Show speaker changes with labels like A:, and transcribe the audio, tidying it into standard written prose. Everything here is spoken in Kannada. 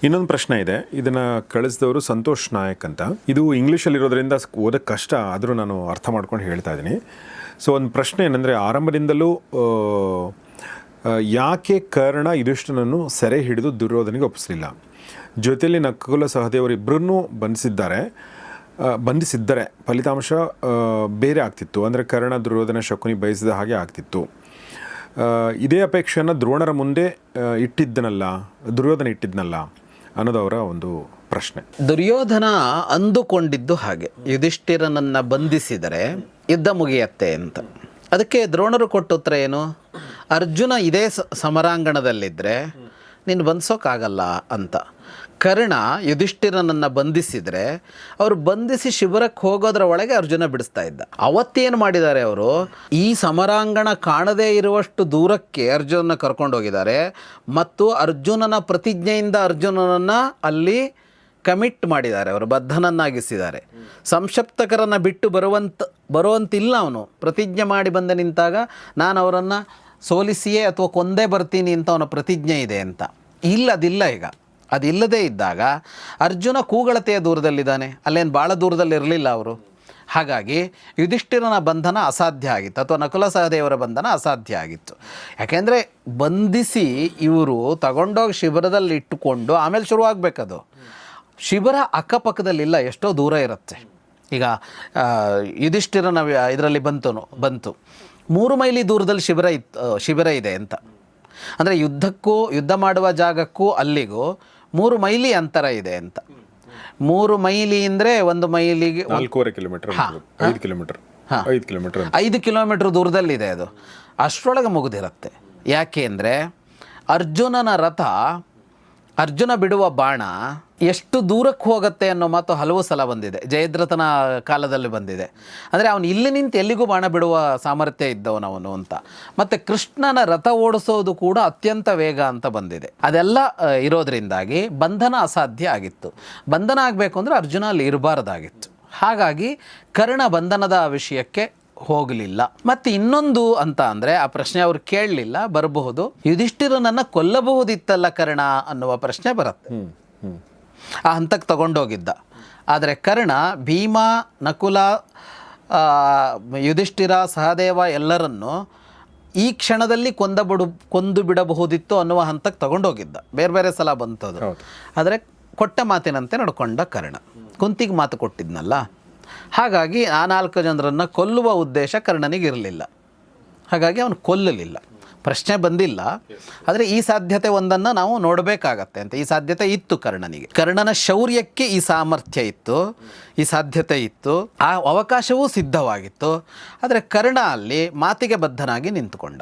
A: ಇನ್ನೊಂದು ಪ್ರಶ್ನೆ ಇದೆ, ಇದನ್ನು ಕಳಿಸಿದವರು ಸಂತೋಷ್ ನಾಯಕ್ ಅಂತ. ಇದು ಇಂಗ್ಲೀಷಲ್ಲಿರೋದ್ರಿಂದ ಓದೋಕ್ಕೆ ಕಷ್ಟ, ಆದರೂ ನಾನು ಅರ್ಥ ಮಾಡ್ಕೊಂಡು ಹೇಳ್ತಾ ಇದ್ದೀನಿ. ಸೊ ಒಂದು ಪ್ರಶ್ನೆ ಏನಂದರೆ, ಆರಂಭದಿಂದಲೂ ಯಾಕೆ ಕರ್ಣ ಯುಧಿಷ್ಠಿರನನ್ನು ಸೆರೆ ಹಿಡಿದು ದುರ್ಯೋಧನಿಗೆ ಒಪ್ಪಿಸಲಿಲ್ಲ? ಜೊತೆಯಲ್ಲಿ ನಕುಲ ಸಹದೇವರಿಬ್ಬರನ್ನೂ ಬಂಧಿಸಿದ್ದರೆ ಫಲಿತಾಂಶ ಬೇರೆ ಆಗ್ತಿತ್ತು. ಅಂದರೆ ಕರ್ಣ ದುರ್ಯೋಧನ ಶಕುನಿ ಬಯಸಿದ ಹಾಗೆ ಆಗ್ತಿತ್ತು. ಇದೇ ಅಪೇಕ್ಷೆಯನ್ನು ದ್ರೋಣರ ಮುಂದೆ ದುರ್ಯೋಧನ ಇಟ್ಟಿದ್ನಲ್ಲ ಅನ್ನೋದು ಅವರ ಒಂದು ಪ್ರಶ್ನೆ.
B: ದುರ್ಯೋಧನ ಅಂದುಕೊಂಡಿದ್ದು ಹಾಗೆ, ಯುಧಿಷ್ಠಿರನನ್ನು ಬಂಧಿಸಿದರೆ ಯುದ್ಧ ಮುಗಿಯತ್ತೆ ಅಂತ. ಅದಕ್ಕೆ ದ್ರೋಣರು ಕೊಟ್ಟ ಉತ್ತರ ಏನು? ಅರ್ಜುನ ಇದೇ ಸಮರಾಂಗಣದಲ್ಲಿದ್ದರೆ ನೀನು ಬಂಧಿಸೋಕ್ಕಾಗಲ್ಲ ಅಂತ. ಕರ್ಣ ಯುಧಿಷ್ಠಿರನನ್ನು ಬಂಧಿಸಿದರೆ ಅವರು ಬಂಧಿಸಿ ಶಿಬಿರಕ್ಕೆ ಹೋಗೋದ್ರ ಒಳಗೆ ಅರ್ಜುನ ಬಿಡಿಸ್ತಾ ಇದ್ದ. ಅವತ್ತೇನು ಮಾಡಿದ್ದಾರೆ ಅವರು, ಈ ಸಮರಾಂಗಣ ಕಾಣದೇ ಇರುವಷ್ಟು ದೂರಕ್ಕೆ ಅರ್ಜುನನ ಕರ್ಕೊಂಡೋಗಿದ್ದಾರೆ ಮತ್ತು ಅರ್ಜುನನ ಪ್ರತಿಜ್ಞೆಯಿಂದ ಅರ್ಜುನನನ್ನು ಅಲ್ಲಿ ಕಮಿಟ್ ಮಾಡಿದ್ದಾರೆ, ಅವರು ಬದ್ಧನನ್ನಾಗಿಸಿದ್ದಾರೆ. ಸಂಶಪ್ತಕರನ್ನು ಬಿಟ್ಟು ಬರುವಂತಿಲ್ಲ. ಅವನು ಪ್ರತಿಜ್ಞೆ ಮಾಡಿ ಬಂದು ನಿಂತಾಗ ನಾನು ಅವರನ್ನು ಸೋಲಿಸಿಯೇ ಅಥವಾ ಕೊಂದೇ ಬರ್ತೀನಿ ಅಂತ ಅವನ ಪ್ರತಿಜ್ಞೆ ಇದೆ ಅಂತ. ಅದಿಲ್ಲ. ಈಗ ಅದಿಲ್ಲದೇ ಇದ್ದಾಗ ಅರ್ಜುನ ಕೂಗಳತೆಯ ದೂರದಲ್ಲಿದ್ದಾನೆ, ಅಲ್ಲೇನು ಭಾಳ ದೂರದಲ್ಲಿರಲಿಲ್ಲ ಅವರು. ಹಾಗಾಗಿ ಯುಧಿಷ್ಠಿರನ ಬಂಧನ ಅಸಾಧ್ಯ ಆಗಿತ್ತು, ಅಥವಾ ನಕುಲ ಸಹದೇವರ ಬಂಧನ ಅಸಾಧ್ಯ ಆಗಿತ್ತು. ಯಾಕೆಂದರೆ ಬಂಧಿಸಿ ಇವರು ತಗೊಂಡೋಗಿ ಶಿಬಿರದಲ್ಲಿ ಇಟ್ಟುಕೊಂಡು ಆಮೇಲೆ ಶುರುವಾಗಬೇಕದು. ಶಿಬಿರ ಅಕ್ಕಪಕ್ಕದಲ್ಲಿಲ್ಲ, ಎಷ್ಟೋ ದೂರ ಇರುತ್ತೆ. ಈಗ ಯುಧಿಷ್ಠಿರನ ಇದರಲ್ಲಿ ಬಂತು 3 ಮೈಲಿ ದೂರದಲ್ಲಿ ಶಿಬಿರ ಇದೆ ಅಂತ. ಅಂದರೆ ಯುದ್ಧ ಮಾಡುವ ಜಾಗಕ್ಕೂ ಅಲ್ಲಿಗೂ 3 ಮೈಲಿ ಅಂತರ ಇದೆ ಅಂತ. 3 ಮೈಲಿ ಅಂದರೆ 1 ಮೈಲಿಗೆ
A: 4.5 ಕಿಲೋಮೀಟರ್, 5
B: ಕಿಲೋಮೀಟರ್ ದೂರದಲ್ಲಿದೆ ಅದು. ಅಷ್ಟರೊಳಗೆ ಮುಗಿದಿರುತ್ತೆ. ಯಾಕೆ ಅಂದರೆ ಅರ್ಜುನ ಬಿಡುವ ಬಾಣ ಎಷ್ಟು ದೂರಕ್ಕೆ ಹೋಗುತ್ತೆ ಅನ್ನೋ ಮಾತು ಹಲವು ಸಲ ಬಂದಿದೆ. ಜಯದ್ರಥನ ಕಾಲದಲ್ಲಿ ಬಂದಿದೆ. ಅಂದರೆ ಅವನು ಇಲ್ಲಿ ನಿಂತು ಎಲ್ಲಿಗೂ ಬಾಣ ಬಿಡುವ ಸಾಮರ್ಥ್ಯ ಇದ್ದವನವನು ಅಂತ. ಮತ್ತು ಕೃಷ್ಣನ ರಥ ಓಡಿಸೋದು ಕೂಡ ಅತ್ಯಂತ ವೇಗ ಅಂತ ಬಂದಿದೆ. ಅದೆಲ್ಲ ಇರೋದ್ರಿಂದಾಗಿ ಬಂಧನ ಅಸಾಧ್ಯ ಆಗಿತ್ತು. ಬಂಧನ ಆಗಬೇಕು ಅಂದರೆ ಅರ್ಜುನ ಅಲ್ಲಿ ಇರಬಾರ್ದಾಗಿತ್ತು. ಹಾಗಾಗಿ ಕರ್ಣ ಬಂಧನದ ವಿಷಯಕ್ಕೆ ಹೋಗಲಿಲ್ಲ. ಮತ್ತು ಇನ್ನೊಂದು ಅಂತ ಅಂದರೆ, ಆ ಪ್ರಶ್ನೆ ಅವ್ರು ಕೇಳಲಿಲ್ಲ, ಬರಬಹುದು, ಯುಧಿಷ್ಠಿರನನ್ನು ಕೊಲ್ಲಬಹುದಿತ್ತಲ್ಲ ಕರ್ಣ ಅನ್ನುವ ಪ್ರಶ್ನೆ ಬರುತ್ತೆ. ಆ ಹಂತಕ್ಕೆ ತಗೊಂಡೋಗಿದ್ದ. ಆದರೆ ಕರ್ಣ ಭೀಮ, ನಕುಲ, ಯುಧಿಷ್ಠಿರ, ಸಹದೇವ ಎಲ್ಲರನ್ನು ಈ ಕ್ಷಣದಲ್ಲಿ ಕೊಂದು ಬಿಡಬಹುದಿತ್ತು ಅನ್ನುವ ಹಂತಕ್ಕೆ ತಗೊಂಡೋಗಿದ್ದ. ಬೇರೆ ಬೇರೆ ಸಲ ಬಂತದು. ಆದರೆ ಕೊಟ್ಟ ಮಾತಿನಂತೆ ನಡ್ಕೊಂಡ ಕರ್ಣ. ಕುಂತಿಗೆ ಮಾತು ಕೊಟ್ಟಿದ್ನಲ್ಲ. ಹಾಗಾಗಿ ಆ 4 ಜನರನ್ನು ಕೊಲ್ಲುವ ಉದ್ದೇಶ ಕರ್ಣನಿಗಿರಲಿಲ್ಲ. ಹಾಗಾಗಿ ಅವನು ಕೊಲ್ಲಲಿಲ್ಲ. ಪ್ರಶ್ನೆ ಬಂದಿಲ್ಲ. ಆದರೆ ಈ ಸಾಧ್ಯತೆ ಒಂದನ್ನು ನಾವು ನೋಡಬೇಕಾಗತ್ತೆ ಅಂತ. ಈ ಸಾಧ್ಯತೆ ಇತ್ತು ಕರ್ಣನಿಗೆ. ಕರ್ಣನ ಶೌರ್ಯಕ್ಕೆ ಈ ಸಾಮರ್ಥ್ಯ ಇತ್ತು, ಈ ಸಾಧ್ಯತೆ ಇತ್ತು, ಆ ಅವಕಾಶವೂ ಸಿದ್ಧವಾಗಿತ್ತು. ಆದರೆ ಕರ್ಣ ಅಲ್ಲಿ ಮಾತಿಗೆ ಬದ್ಧನಾಗಿ ನಿಂತುಕೊಂಡ.